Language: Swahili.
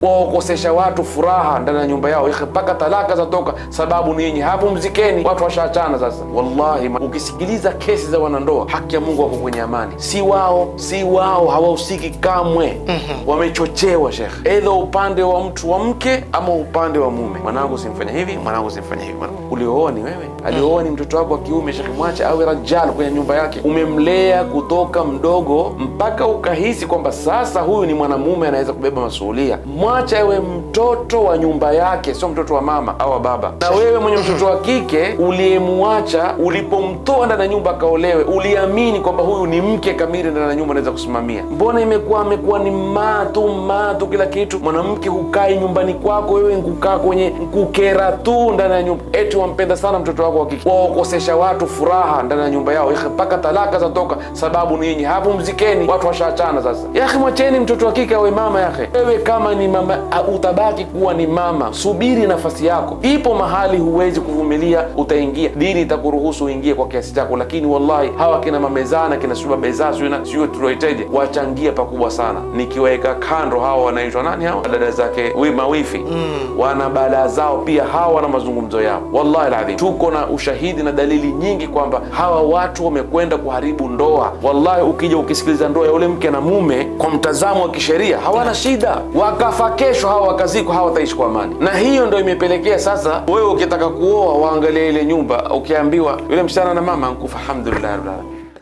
Wakosesha watu furaha ndani ya nyumba yao, mpaka talaka zatoka, sababu ni nyinyi. Hapo mzikeni, watu washaachana sasa. Wallahi, ukisikiliza kesi za wanandoa, haki ya Mungu wako kwenye amani. Si wao hawahusiki kamwe. Wamechochewa shekhe, either upande wa mtu wa mke ama upande wa mume. Mwanangu simfanya hivi, mwanangu simfanya hivi. Ulioa ni wewe, alioa ni mtoto wako wa kiume shekhe, mwache awe rajal kwenye nyumba yake. Umemlea kutoka mdogo mpaka ukahisi kwamba sasa huyu ni mwanamume anaweza kubeba masuhulia. Mwacha ewe mtoto wa nyumba yake, sio mtoto wa mama au wa baba. Na wewe mwenye mtoto wa kike uliyemwacha, ulipomtoa ndani ya nyumba akaolewe, uliamini kwamba huyu ni mke kamili ndani ya nyumba, anaweza kusimamia. Mbona amekuwa ni matu kila kitu? Mwanamke hukai nyumbani kwako, wewe nkukaa kwenye kukera tu ndani ya nyumba. Eti wampenda sana mtoto wako wa kike, wakosesha watu furaha ndani ya nyumba yao, mpaka talaka zatoka, sababu ni nyinyi. Hapo mzikeni, watu washaachana sasa. Yakhi, mwacheni mtoto wa kike awe mama. Yakhi, wewe kama ni mama utabaki kuwa ni mama, subiri nafasi yako. Ipo mahali huwezi kuvumilia, utaingia, dini itakuruhusu uingie kwa kiasi chako. Lakini wallahi hawa kina mamezana, kina suba beza, sio tuloiteje, wachangia pakubwa sana. Nikiweka kando hawa wanaitwa nani hawa, dada zake mawifi, wana balaa zao pia, hawa wana mazungumzo yao. Wallahi alazim, tuko na ushahidi na dalili nyingi kwamba hawa watu wamekwenda kuharibu ndoa. Wallahi, ukija ukisikiliza ndoa ya ule mke na mume kwa mtazamo wa kisheria, hawana shida. Wakafa kesho hawa wakaziko, hawa wataishi kwa amani. Na hiyo ndio imepelekea sasa wewe ukitaka kuoa, waangalia ile nyumba, ukiambiwa yule msichana na mama nkufa, alhamdulillah.